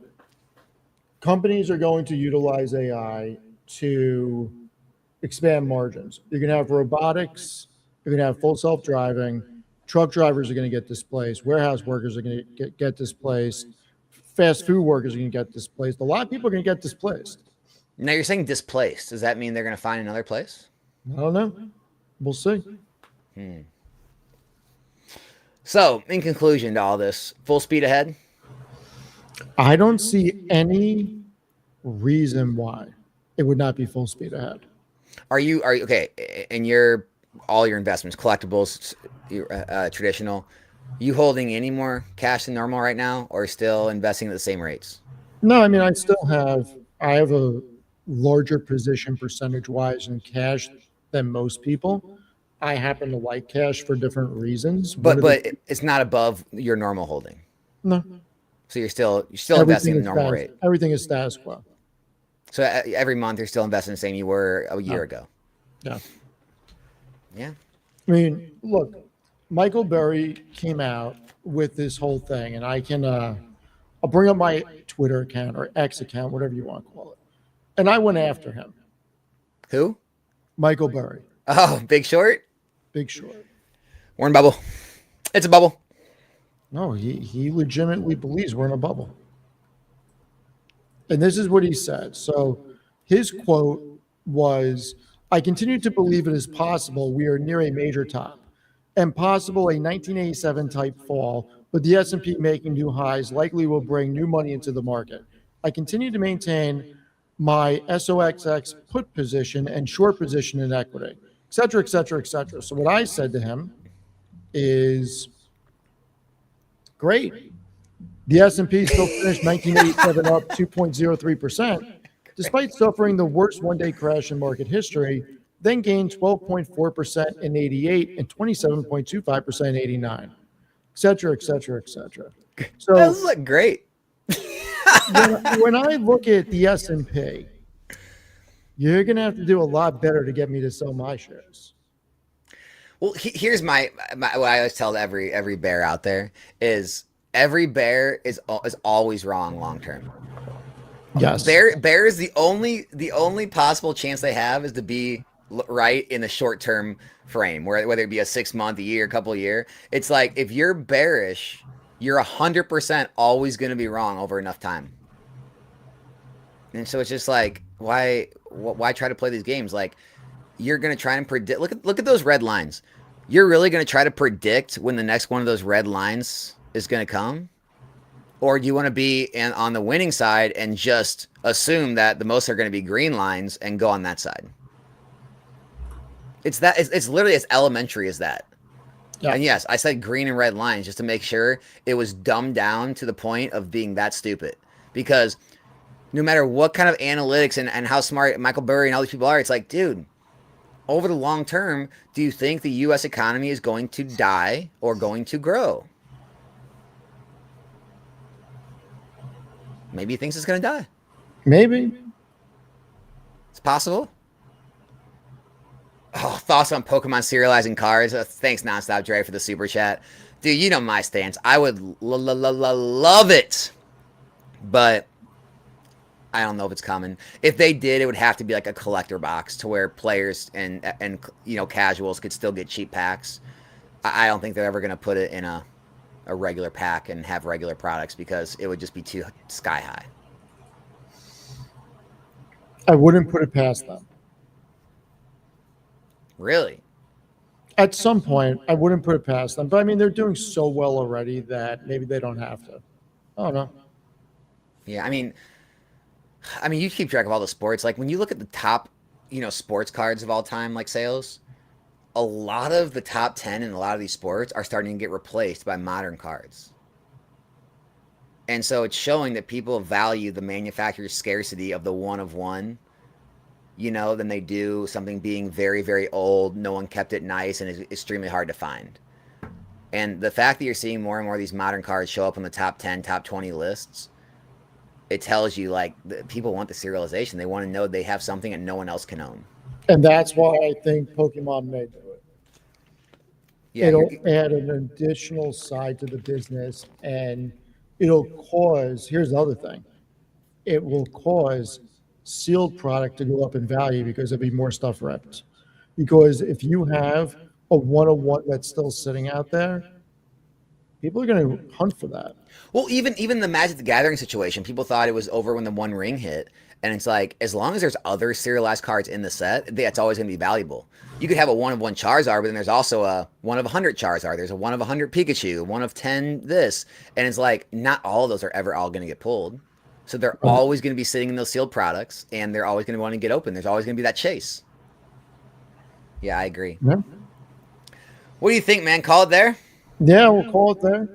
Companies are going to utilize AI to expand margins. You're going to have robotics. You're going to have full self-driving. Truck drivers are going to get displaced. Warehouse workers are going to get displaced. Fast food workers are going to get displaced. A lot of people are going to get displaced. Now you're saying displaced. Does that mean they're going to find another place? I don't know. We'll see. So, in conclusion to all this, full speed ahead. I don't see any reason why it would not be full speed ahead. Are you okay? And your all your investments, collectibles, traditional. You holding any more cash than normal right now, or still investing at the same rates? No, I mean, I have a larger position percentage wise in cash than most people. I happen to like cash for different reasons. But it's not above your normal holding. No, So you're still investing at the normal status, rate. everything is status quo. So every month you're still investing the same you were a year ago. Yeah. Yeah. I mean, look, Michael Berry came out with this whole thing, and I can, I'll bring up my Twitter account or X account, whatever you want to call it. And I went after him. Who? Michael Berry, Oh, Big Short. Big Short. Warren Bubble. It's a bubble. No, he legitimately believes we're in a bubble. And this is what he said. So his quote was, I continue to believe it is possible we are near a major top and possible a 1987 type fall, but the S&P making new highs likely will bring new money into the market. I continue to maintain my SOXX put position and short position in equity, et cetera, et cetera, et cetera. So what I said to him is, great. The S&P still finished 1987 up 2.03%, despite suffering the worst one-day crash in market history, then gained 12.4% in 88 and 27.25% in 89, et cetera, et cetera, et cetera. So Those look great. when I look at the S&P, you're going to have to do a lot better to get me to sell my shares. Well, here's my what I always tell every bear out there is every bear is always wrong long term. Yes. Bear is the only possible chance they have is to be right in the short term frame, whether it be a 6 month, a year, a couple of year. It's like if you're bearish, you're 100% always going to be wrong over enough time. And so it's just like why try to play these games? Like you're going to try and predict. Look at those red lines. You're really going to try to predict when the next one of those red lines is going to come? Or do you want to be on the winning side and just assume that the most are going to be green lines and go on that side? It's literally as elementary as that. Yeah. And yes, I said green and red lines just to make sure it was dumbed down to the point of being that stupid. Because no matter what kind of analytics and how smart Michael Burry and all these people are, it's like, dude, over the long term, do you think the U.S. economy is going to die or going to grow? Maybe he thinks it's going to die. Maybe. It's possible. Oh, thoughts on Pokemon serializing cards? Thanks, Nonstop Dre, for the super chat. Dude, you know my stance. I would love it. But I don't know if it's coming. If they did, it would have to be like a collector box to where players and casuals could still get cheap packs. I don't think they're ever going to put it in a regular pack and have regular products because it would just be too sky high. I wouldn't put it past them. Really? At some point, I wouldn't put it past them. But I mean, they're doing so well already that maybe they don't have to. I don't know. Yeah, I mean, you keep track of all the sports. Like when you look at the top, sports cards of all time, like sales, a lot of the top 10 in a lot of these sports are starting to get replaced by modern cards. And so it's showing that people value the manufacturer's scarcity of the one of one, than they do something being very, very old, no one kept it nice, and is extremely hard to find. And the fact that you're seeing more and more of these modern cards show up on the top 10, top 20 lists, it tells you, like, people want the serialization. They want to know they have something that no one else can own. And that's why I think Pokemon may do it. Yeah, it'll add an additional side to the business, and it'll cause, here's the other thing, it will cause sealed product to go up in value because there'll be more stuff ripped. Because if you have a one-on-one that's still sitting out there, People are going to hunt for that. Well, even the Magic the Gathering situation, people thought it was over when the One Ring hit, and it's like as long as there's other serialized cards in the set, that's always going to be valuable. You could have a 1 of 1 Charizard, but then there's also a 1 of 100 Charizard. There's a 1 of 100 Pikachu, 1 of 10 this, and it's like not all of those are ever all going to get pulled. So they're always going to be sitting in those sealed products, and they're always going to want to get open. There's always going to be that chase. Yeah, I agree. Yeah. What do you think, man? Call it there? Yeah, we'll call it there.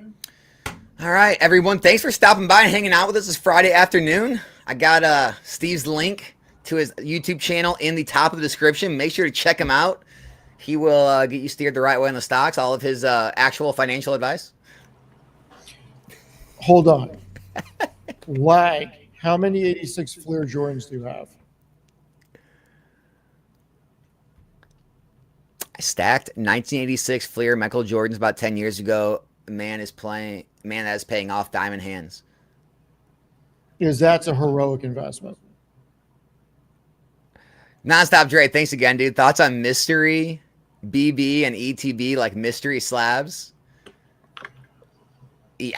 All right, everyone. Thanks for stopping by and hanging out with us this Friday afternoon. I got Steve's link to his YouTube channel in the top of the description. Make sure to check him out. He will get you steered the right way on the stocks, all of his actual financial advice. Hold on. Lag. How many 86 Fleer Jordans do you have? I stacked 1986 Fleer Michael Jordans about 10 years ago. Man that is paying off diamond hands. Because that's a heroic investment. Nonstop Dre, thanks again, dude. Thoughts on mystery BB and ETB, like mystery slabs?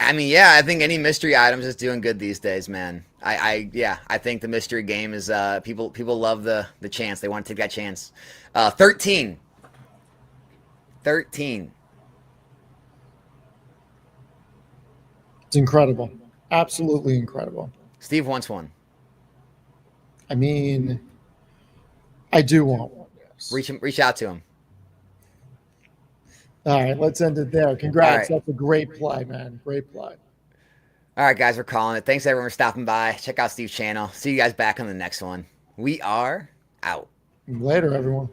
I mean, yeah, I think any mystery items is doing good these days, man. I think the mystery game is people love the chance. They want to take that chance. 13. It's incredible. Absolutely incredible. Steve wants one. I mean, I do want one. Yes. Reach out to him. All right, let's end it there. Congrats. All right. That's a great play, man. Great play. All right, guys, we're calling it. Thanks, everyone, for stopping by. Check out Steve's channel. See you guys back on the next one. We are out. Later, everyone.